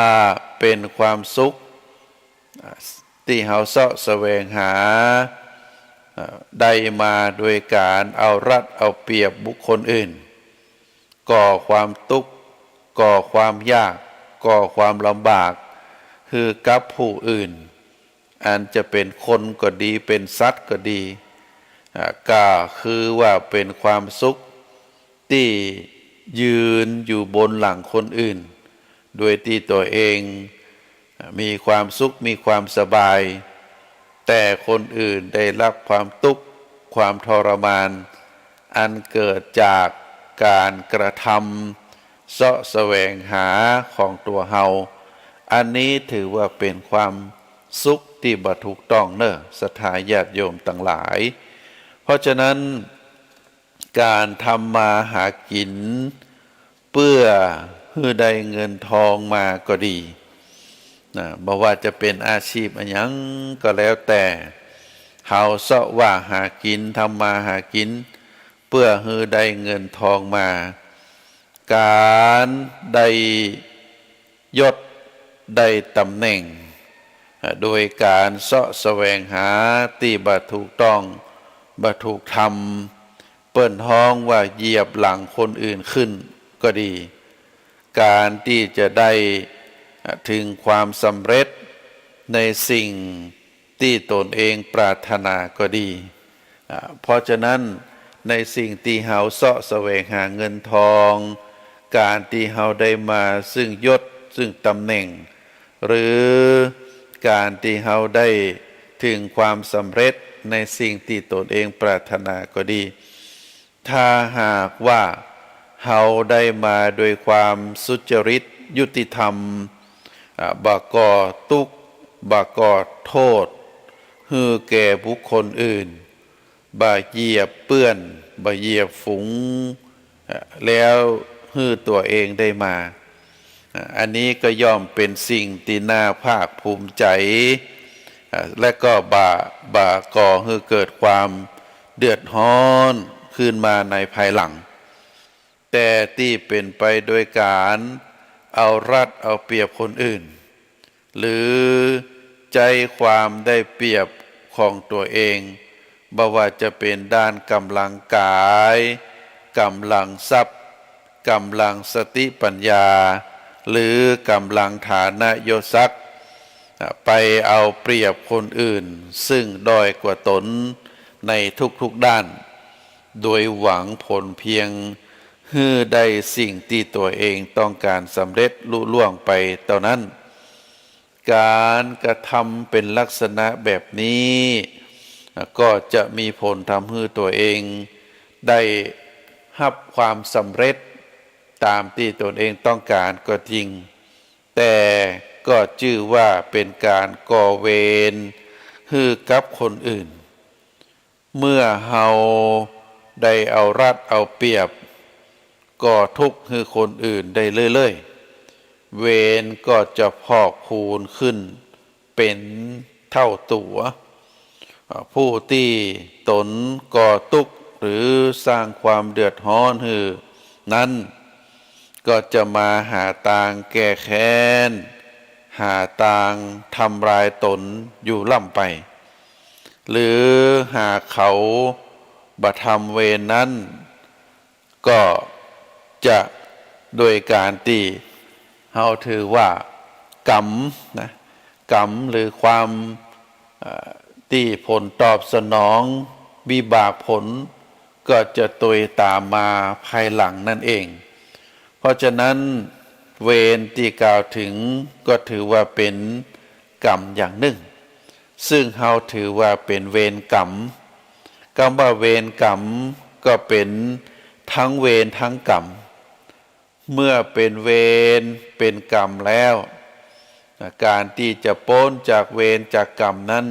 เป็นความสุขที่เฮาเสาะแสวงหาได้มาโดยการเอารัดเอาเปรียบบุคคลอื่นก่อความทุกข์ก่อความยากก่อความลำบากคือกับผู้อื่นอันจะเป็นคนก็ดีเป็นสัตว์ก็ดีก็คือว่าเป็นความสุขที่ยืนอยู่บนหลังคนอื่นโดยที่ตัวเองมีความสุขมีความสบายแต่คนอื่นได้รับความทุกข์ความทรมานอันเกิดจากการกระทำเสาะแสวงหาของตัวเฮาอันนี้ถือว่าเป็นความสุขที่บ่ถูกต้องเนอะศรัทธาญาติโยมต่างหลายเพราะฉะนั้นการทำมาหากินเพื่อให้ได้เงินทองมาก็ดีบ่ว่าจะเป็นอาชีพอันยังก็แล้วแต่เฮาเสาะว่าหากินทำมาหากินเพื่อให้ได้เงินทองมาการได้ยศได้ตำแหน่งโดยการเสาะแสวงหาที่บ่ถูกต้องบ่ถูกทำเปิ้นฮ้องว่าเหยียบหลังคนอื่นขึ้นก็ดีการที่จะได้ถึงความสำเร็จในสิ่งที่ตนเองปรารถนาก็ดีเพราะฉะนั้นในสิ่งที่เฮาเสาะแสวงหาเงินทองการที่เฮาได้มาซึ่งยศซึ่งตำแหน่งหรือการที่เฮาได้ถึงความสำเร็จในสิ่งที่ตนเองปรารถนาก็ดีถ้าหากว่าเฮาได้มาโดยความสุจริตยุติธรรมบ่ก่อทุกข์บ่ก่อโทษให้แก่บุคคลอื่นบ่เหยียบเปื้อนบ่เหยียบฝูงแล้วให้ตัวเองได้มาอันนี้ก็ย่อมเป็นสิ่งที่น่าภาคภูมิใจและก็บ่ก่อให้เกิดความเดือดร้อนขึ้นมาในภายหลังแต่ที่เป็นไปโดยการเอารัดเอาเปรียบคนอื่นหรือใจความได้เปรียบของตัวเองบ่ว่าจะเป็นด้านกำลังกายกำลังทรัพย์กำลังสติปัญญาหรือกำลังฐานะยศศักดิ์ไปเอาเปรียบคนอื่นซึ่งด้อยกว่าตนในทุกๆด้านโดยหวังผลเพียงให้ได้สิ่งที่ตัวเองต้องการสำเร็จลุล่วงไปเท่านั้นการกระทำเป็นลักษณะแบบนี้ก็จะมีผลทำให้ตัวเองได้รับความสำเร็จตามที่ตนเองต้องการก็จริงแต่ก็ชื่อว่าเป็นการก่อเวรให้กับคนอื่นเมื่อเฮาได้เอารัดเอาเปรียบก่อทุกข์ให้คนอื่นได้เรื่อยๆเวรก็จะพอกพูนขึ้นเป็นเท่าตัวผู้ที่ตนก่อทุกข์หรือสร้างความเดือดร้อนให้นั้นก็จะมาหาทางแก้แค้นหาทางทำลายตนอยู่ล่ำไปหรือหากเขาบ่ทำเวรนั้นก็จะโดยการที่เฮาถือว่ากรรมนะกรรมหรือความที่ผลตอบสนองวิบากผลก็จะตวยตามมาภายหลังนั่นเองเพราะฉะนั้นเวรที่กล่าวถึงก็ถือว่าเป็นกรรมอย่างหนึ่ง ซึ่งเฮาถือว่าเป็นเวรกรรมคำว่าเวรกรรมก็เป็นทั้งเวรทั้งกรรมเมื่อเป็นเวรเป็นกรรมแล้วการที่จะพ้นจากเวรจากกรรมนั้น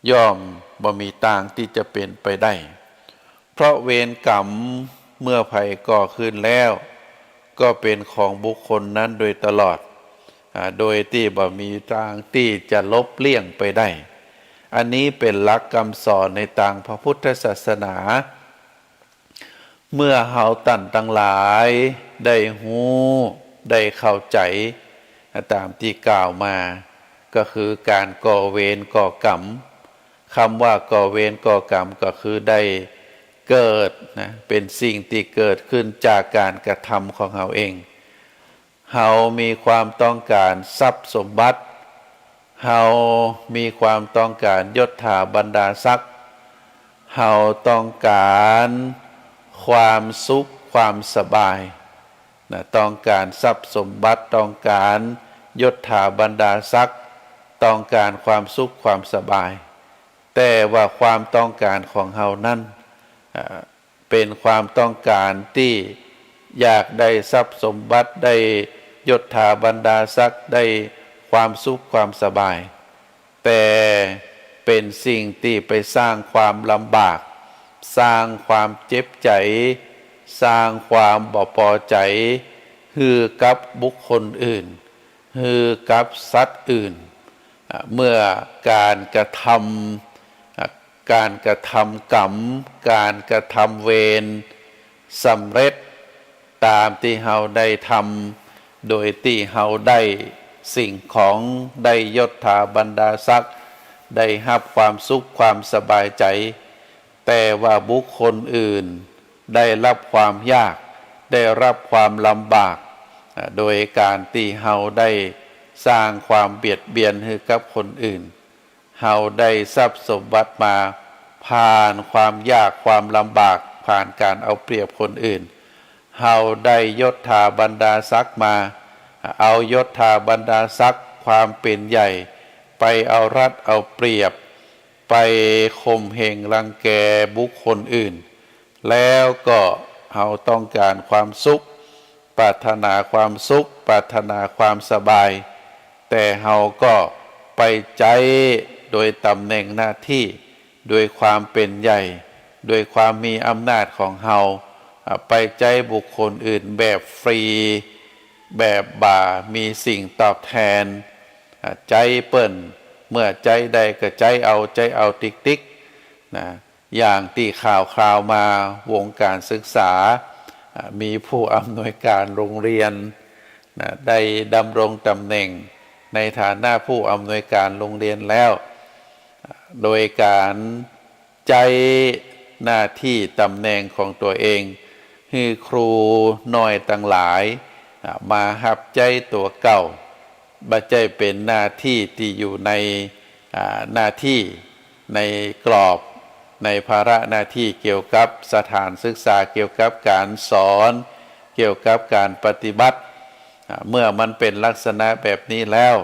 ย่อมบ่มีทางที่จะเป็นไปได้เพราะเวรกรรมเมื่อภัยก่อขึ้นแล้วก็เป็นของบุคคลนั้นโดยตลอดโดยที่บ่มีทางที่จะลบเลี่ยงไปได้อันนี้เป็นหลักคำสอนในทางพระพุทธศาสนาเมื่อเฮาตั้นทั้งหลายได้ฮู้ได้เข้าใจตามที่กล่าวมาก็คือการก่อเวรก่อกรรมคำว่าก่อเวรก่อกรรมก็คือได้เกิดนะเป็นสิ่งที่เกิดขึ้นจากการกระทำของเฮาเองเฮามีความต้องการทรัพย์สมบัติเฮามีความต้องการยศถาบรรดาศักดิ์เฮาต้องการความสุขความสบายนะต้องการทรัพย์สมบัติต้องการยศถาบรรดาศักดิ์ต้องการความสุขความสบายแต่ว่าความต้องการของเฮานั้นเป็นความต้องการที่อยากได้ทรัพย์สมบัติได้ยศถาบรรดาศักดิ์ได้ความสุขความสบายแต่เป็นสิ่งที่ไปสร้างความลำบากสร้างความเจ็บใจสร้างความบ่พอใจฮือกับบุคคลอื่นฮือกับสัตว์อื่นเมื่อการกระทำกรรมการกระทำเวรสำเร็จตามที่เฮาได้ทำโดยที่เฮาได้สิ่งของได้ยศถาบรรดาศักดิ์ได้รับความสุขความสบายใจแต่ว่าบุคคลอื่นได้รับความยากได้รับความลำบากโดยการที่เฮาได้สร้างความเบียดเบียนให้กับคนอื่นเฮาได้ทรัพย์สมบัติมาผ่านความยากความลำบากผ่านการเอาเปรียบคนอื่นเฮาได้ยศถาบรรดาศักดิ์มาเอายศถาบรรดาศักดิ์ความเป็นใหญ่ไปเอารัดเอาเปรียบไปข่มเหงรังแกบุคคลอื่นแล้วก็เฮาต้องการความสุขปรารถนาความสุขปรารถนาความสบายแต่เฮาก็ไปใจโดยตำแหน่งหน้าที่โดยความเป็นใหญ่โดยความมีอำนาจของเฮาไปใจบุคคลอื่นแบบฟรีแบบบ่ามีสิ่งตอบแทนใจเปิ้นเมื่อใจใดก็ใจเอาติ๊กนะอย่างที่ข่าวมาวงการศึกษามีผู้อำนวยการโรงเรียนนะได้ดำรงตำแหน่งในฐานะผู้อำนวยการโรงเรียนแล้วโดยการใจหน้าที่ตำแหน่งของตัวเองคือครูน้อยต่างหลายมาหับใจตัวเก่าบัดใจเป็นหน้าที่ที่อยู่ในหน้าที่ในกรอบในภาระหน้าที่เกี่ยวกับสถานศึกษาเกี่ยวกับการสอนเกี่ยวกับการปฏิบัติเมื่อมันเป็นลักษณะแบบนี้แล้ว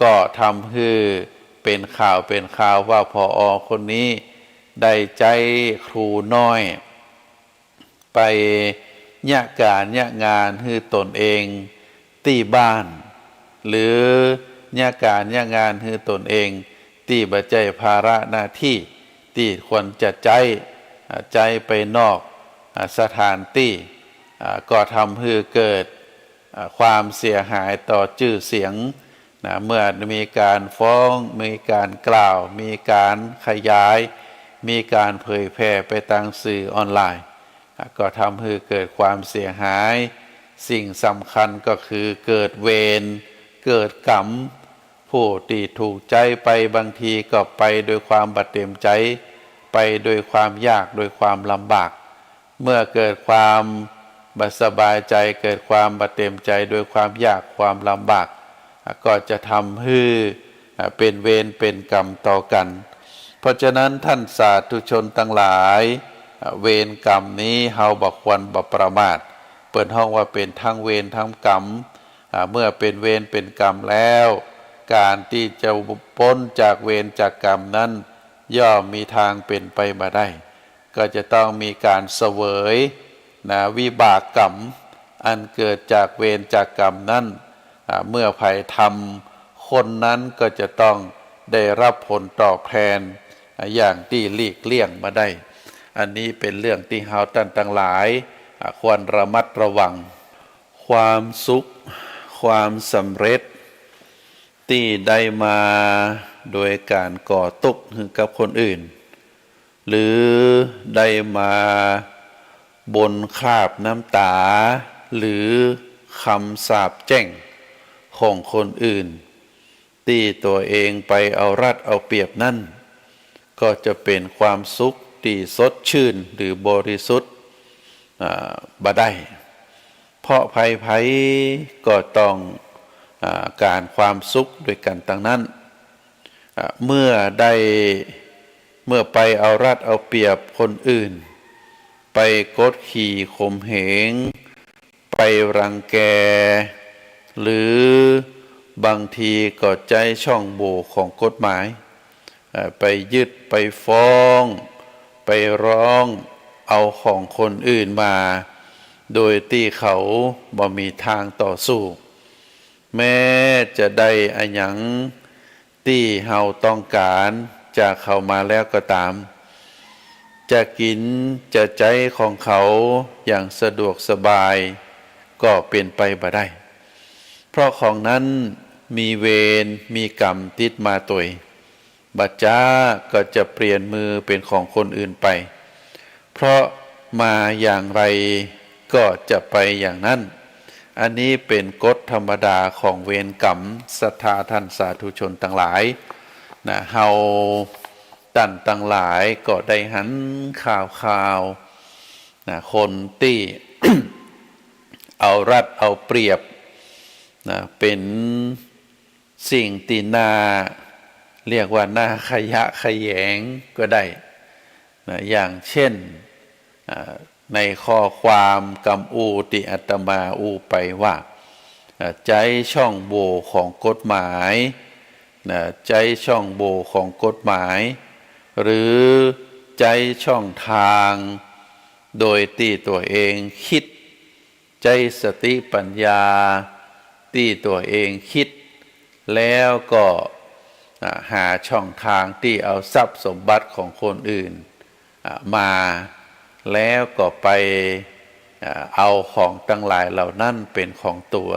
ก็ทำให้เป็นข่าวว่าผอ.คนนี้ได้ใจครูน้อยไปยะการยะงานให้ตนเองที่บ้านหรือยะการยะงานให้ตนเองที่บัจจัยภาระหน้าที่ที่ควรจะใจไปนอกสถานที่ก็ทำให้เกิดความเสียหายต่อชื่อเสียงเมื่อมีการฟ้องมีการกล่าวมีการขยายมีการเผยแพร่ไปทางสื่อออนไลน์ก็ทำให้เกิดความเสียหายสิ่งสำคัญก็คือเกิดเวรเกิดกรรมผู้ที่ถูกใจไปบางทีก็ไปโดยความบาดเจ็บใจไปโดยความยากโดยความลำบากเมื่อเกิดความบ่สบายใจเกิดความบาดเจ็บใจโดยความยากความลำบากก็จะทำให้เป็นเวรเป็นกรรมต่อกันเพราะฉะนั้นท่านสาธุชนทั้งหลายเวรกรรมนี้เฮาบ่ควรบ่ประมาทเปิดห้องว่าเป็นทั้งเวรทั้งกรรมเมื่อเป็นเวรเป็นกรรมแล้ว การที่จะพ้นจากเวรจากกรรมนั้นย่อมมีทางเป็นไปมาได้ก็จะต้องมีการเสวยนะวิบากกรรมอันเกิดจากเวรจากกรรมนั้นเมื่อภัยทำคนนั้นก็จะต้องได้รับผลตอบแทนอย่างที่หลีกเลี่ยงมาได้อันนี้เป็นเรื่องที่เฮาท่านทั้งหลายควรระมัดระวังความสุขความสำเร็จที่ได้มาโดยการก่อตุกข์ให้กับคนอื่นหรือได้มาบนคราบน้ำตาหรือคำสาปแช่งของคนอื่นที่ตัวเองไปเอารัดเอาเปรียบนั่นก็จะเป็นความสุขที่สดชื่นหรือบริสุทธิ์บ่ได้เพราะภัยก็ต้องการความสุขด้วยกันทั้งนั้นเมื่อไปเอารัดเอาเปรียบคนอื่นไปกดขี่ข่มเหงไปรังแกหรือบางทีก็ใจช่องโหว่ของกฎหมายไปยึดไปฟ้องไปร้องเอาของคนอื่นมาโดยที่เขาบ่มีทางต่อสู้แม้จะได้อันหยังที่เฮาต้องการจากเขามาแล้วก็ตามจะกินจะใจของเขาอย่างสะดวกสบายก็เป็นไปบ่ได้เพราะของนั้นมีเวรมีกรรมติดมาตัวบัดจ้าก็จะเปลี่ยนมือเป็นของคนอื่นไปเพราะมาอย่างไรก็จะไปอย่างนั้นอันนี้เป็นกฎธรรมดาของเวรกรรมศรัทธาท่านสาธุชนทั้งหลายนะเฮาท่านทั้งหลายก็ได้หันข่าวนะคนที่ เอารัดเอาเปรียบนะเป็นสิ่งที่น่าเรียกว่าน่าขยะแขยงก็ได้นะอย่างเช่นในข้อความกำอูที่อาตมาอูไปว่าใจช่องโหว่ของกฎหมายใจช่องโหว่ของกฎหมายหรือใจช่องทางโดยที่ตัวเองคิดใจสติปัญญาที่ตัวเองคิดแล้วก็หาช่องทางที่เอาทรัพย์สมบัติของคนอื่นมาแล้วก็ไปเอาของทั้งหลายเหล่านั้นเป็นของตัว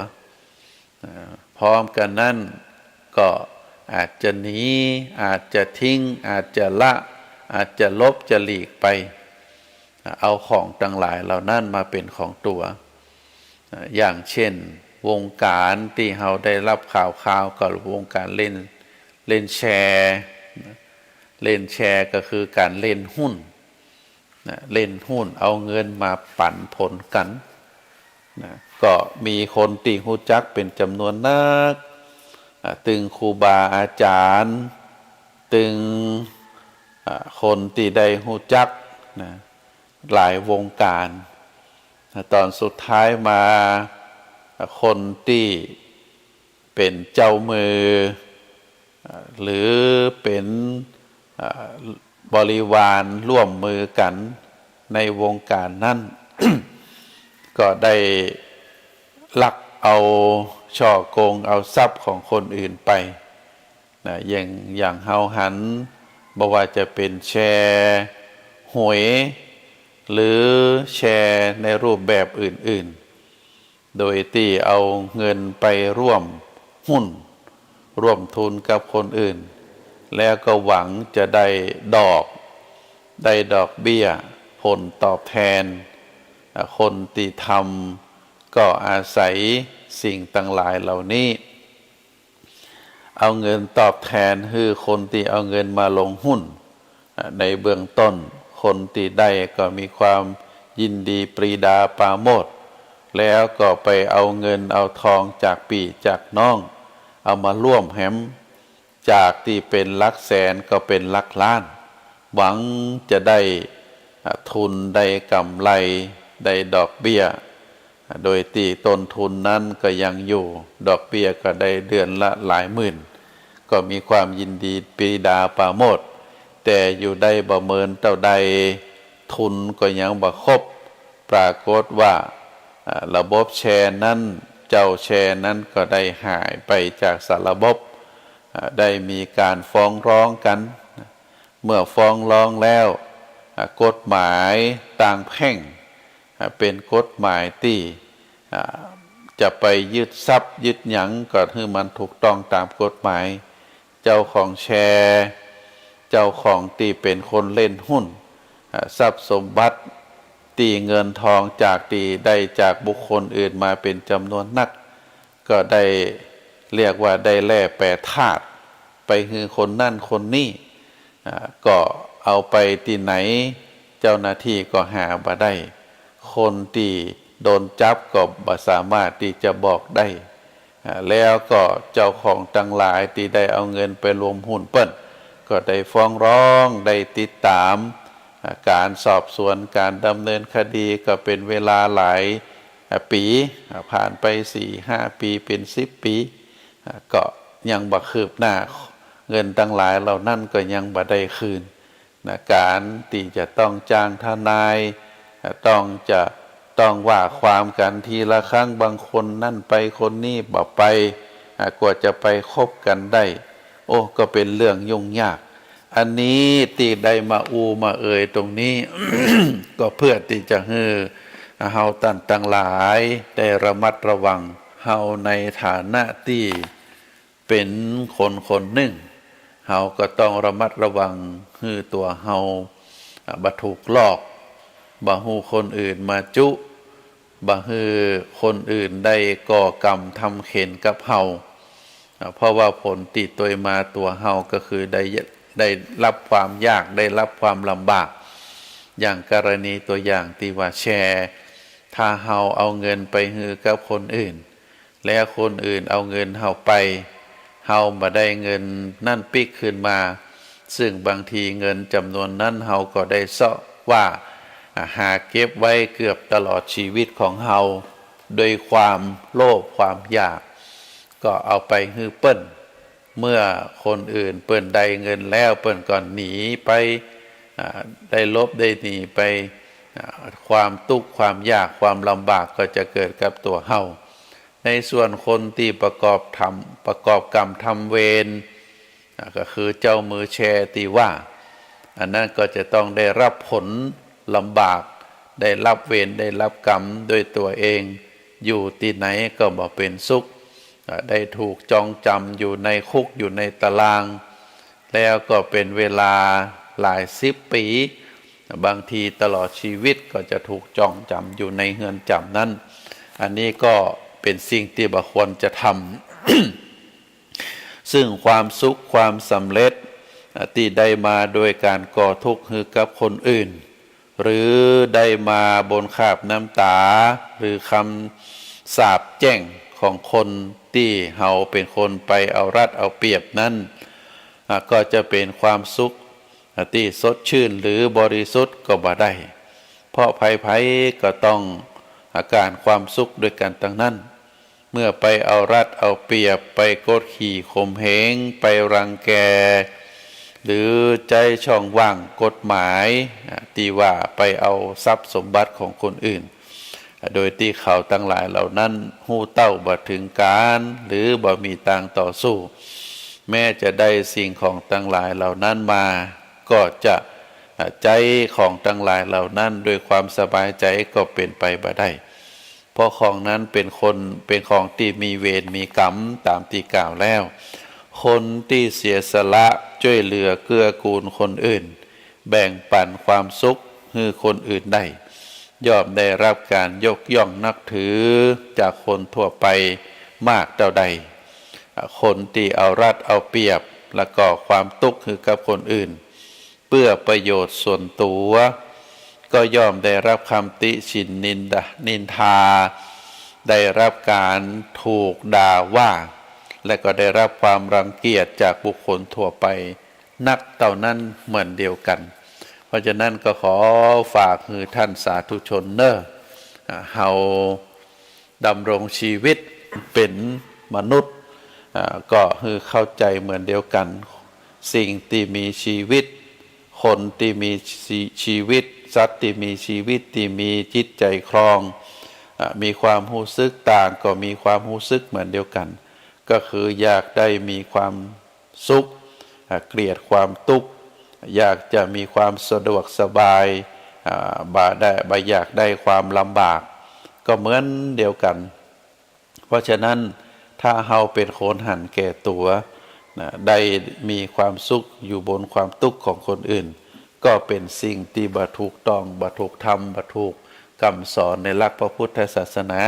พร้อมกันนั้นก็อาจจะหนีอาจจะทิ้งอาจจะละอาจจะลบจะหลีกไปเอาของทั้งหลายเหล่านั้นมาเป็นของตัวอย่างเช่นวงการที่เราได้รับข่าวกับวงการเล่นแชร์ก็คือการเล่นหุ้นเล่นหุ้นเอาเงินมาปั่นผลกันก็มีคนที่รู้จักเป็นจำนวนนักตึงครูบาอาจารย์ตึงคนที่ได้รู้จักหลายวงการตอนสุดท้ายมาคนที่เป็นเจ้ามือหรือเป็นบริวารร่วมมือกันในวงการนั้น ก็ได้ลักเอาช่อโกงเอาทรัพย์ของคนอื่นไปอย่างเฮาหันบ่ว่าจะเป็นแชร์หวยหรือแชร์ในรูปแบบอื่นๆโดยที่เอาเงินไปร่วมหุ้นร่วมทุนกับคนอื่นแล้วก็หวังจะได้ดอกเบี้ยผลตอบแทนคนที่ทำก็อาศัยสิ่งต่างหลายเหล่านี้เอาเงินตอบแทนคือคนที่เอาเงินมาลงหุ้นในเบื้องต้นคนที่ได้ก็มีความยินดีปรีดาปราโมทย์แล้วก็ไปเอาเงินเอาทองจากพี่จากน้องเอามาร่วมแหมจากที่เป็นหลักแสนก็เป็นหลักล้านหวังจะได้ทุนได้กำไรได้ดอกเบี้ยโดยที่ต้นทุนนั้นก็ยังอยู่ดอกเบี้ยก็ได้เดือนละหลายหมื่น ก็มีความยินดีปรีดาปราโมทย์แต่อยู่ได้บ่เมินเท่าใดทุนก็ยังบ่ครบปรากฏว่าระบบแชร์นั้นเจ้าแชร์นั้นก็ได้หายไปจากสารระบบได้มีการฟ้องร้องกันเมื่อฟ้องร้องแล้วกฎหมายต่างแพ่งเป็นกฎหมายที่จะไปยึดทรัพย์ยึดหยังก็คือมันถูกต้องตามกฎหมายเจ้าของแชร์เจ้าของที่เป็นคนเล่นหุ้นทรัพย์สมบัติตีเงินทองจากตีได้จากบุคคลอื่นมาเป็นจำนวนนักก็ได้เรียกว่าได้แล่แปรธาตุไปคือคนนั่นคนนี้ก็เอาไปที่ไหนเจ้าหน้าที่ก็หาบ่ได้คนที่โดนจับก็บ่สามารถที่จะบอกได้แล้วก็เจ้าของทั้งหลายที่ได้เอาเงินไปรวมหุ้นเปิ้นก็ได้ฟ้องร้องได้ติดตามการสอบสวนการดำเนินคดีก็เป็นเวลาหลายปีผ่านไป 4-5 ปีเป็น10 ปีก็ยังบ่คืบหน้าเงินทั้งหลายเหล่านั้นก็ยังบ่ได้คืนการที่จะต้องจ้างทนายต้องว่าความกันทีละครั้งบางคนนั่นไปคนนี้บ่ไปกว่าจะไปคบกันได้โอ้ก็เป็นเรื่องยุ่งยากอันนี้ที่ได้มามาเอ่ยตรงนี้ ก็เพื่อที่จะให้เฮาตั้งหลายได้ระมัดระวังเฮาในฐานะที่เป็นคนหนึ่งเฮาก็ต้องระมัดระวังให้ตัวเฮาบ่ถูกหลอกบ่ฮู้คนอื่นมาจุบ่ฮือคนอื่นได้ก่อกรรมทำเข็ญกับเฮาเพราะว่าผลติดตัวมาตัวเฮาก็คือได้รับความยากได้รับความลำบากอย่างกรณีตัวอย่างที่ว่าแชร์ถ้าเฮาเอาเงินไปฮือกับคนอื่นแล้วคนอื่นเอาเงินเฮาไปเฮาบ่ได้เงินนั่นปิกขึ้นมาซึ่งบางทีเงินจำนวนนั้นเฮาก็ได้เสาะว่าหาเก็บไว้เกือบตลอดชีวิตของเฮาโดยความโลภความอยากก็เอาไปฮือเปิ้นเมื่อคนอื่นเปิ้นได้เงินแล้วเปิ้นก็หนีไปได้ลบได้หนีไปความทุกข์ความยากความลำบากก็จะเกิดกับตัวเฮาในส่วนคนที่ประกอบกรรมทำเวรก็คือเจ้ามือแชร์ที่ว่าอันนั้นก็จะต้องได้รับผลลำบากได้รับเวรได้รับกรรมด้วยตัวเองอยู่ที่ไหนก็บ่เป็นสุขได้ถูกจองจำอยู่ในคุกอยู่ในตารางแล้วก็เป็นเวลาหลาย10 ปีบางทีตลอดชีวิตก็จะถูกจองจำอยู่ในเรือนจำนั้นอันนี้ก็เป็นสิ่งที่บ่ควรจะทำ ซึ่งความสุขความสำเร็จที่ได้มาโดยการก่อทุกข์ให้กับคนอื่นหรือได้มาบนคราบน้ำตาหรือคำสาปแช่งของคนที่เฮาเป็นคนไปเอารัดเอาเปรียบนั้นก็จะเป็นความสุขที่สดชื่นหรือบริสุทธิ์ก็บ่ได้เพราะภัยก็ต้องอาการความสุขด้วยกันทั้งนั้นเมื่อไปเอารัดเอาเปรียบไปกดขี่ข่มเหงไปรังแกหรือใจช่องว่างกฎหมายที่ว่าไปเอาทรัพย์สมบัติของคนอื่นโดยที่เขาทั้งหลายเหล่านั้นหู้เต้าบ่ถึงการหรือบ่มีทางต่อสู้แม้จะได้สิ่งของทั้งหลายเหล่านั้นมาก็จะใจของทั้งหลายเหล่านั้นด้วยความสบายใจก็เป็นไปบ่ได้เพราะของนั้นเป็นของที่มีเวรมีกรรมตามที่กล่าวแล้วคนที่เสียสละช่วยเหลือเกื้อกูลคนอื่นแบ่งปันความสุขให้คนอื่นได้ย่อมได้รับการยกย่องนับถือจากคนทั่วไปมากเท่าใดคนที่เอารัดเอาเปรียบแล้วก็ความทุกข์คือกับคนอื่นเพื่อประโยชน์ส่วนตัวก็ย่อมได้รับคำติฉินนินทาได้รับการถูกด่าว่าและก็ได้รับความรังเกียจจากบุคคลทั่วไปนักเท่านั้นเหมือนเดียวกันเพราะฉะนั้นก็ขอฝากคือท่านสาธุชนเฮาดำรงชีวิตเป็นมนุษย์ ก็คือเข้าใจเหมือนเดียวกันสิ่งที่มีชีวิตคนที่มีชีวิตสัตว์ที่มีชีวิตที่มีจิตใจครองมีความรู้สึกต่างก็มีความรู้สึกเหมือนเดียวกันก็คืออยากได้มีความสุขเกลียดความทุกข์อยากจะมีความสะดวกสบายบ่อยากได้ความลำบากก็เหมือนเดียวกันเพราะฉะนั้นถ้าเฮาเป็นคนหันแก่ตัวได้มีความสุขอยู่บนความทุกข์ของคนอื่นก็เป็นสิ่งที่บ่ถูกต้องบ่ถูกธรรมบ่ถูกคำสอนในหลักพระพุทธศาสนา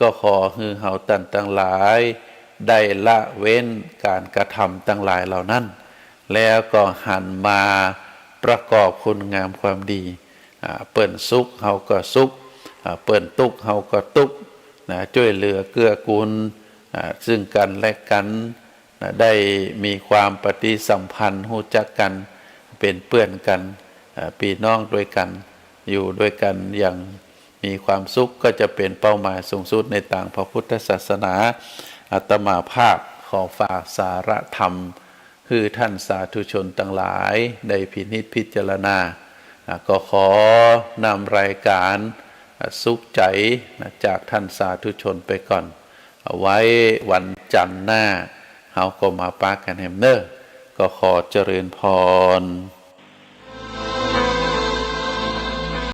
ก็ขอให้เฮาทั้งหลายได้ละเว้นการกระทำทั้งหลายเหล่านั้นแล้วก็หันมาประกอบคุณงามความดีเปิ้นสุขเฮาก็สุขเปิ้นทุกข์เฮาก็ทุกข์ช่วยเหลือเกื้อกูลซึ่งกันและกันได้มีความปฏิสัมพันธ์รู้จักกันเป็นเพื่อนกันพี่น้องด้วยกันอยู่ด้วยกันอย่างมีความสุขก็จะเป็นเป้าหมายสูงสุดในทางพระพุทธศาสนาอาตมาภาพขอฝากสาระธรรมคือท่านสาธุชนทั้งหลายได้พินิจพิจารณาก็ขอนำรายการสุขใจจากท่านสาธุชนไปก่อนเอาไว้วันจันทร์หน้าเฮาก็มาปากันแฮมเนอร์ก็ขอเจริญพร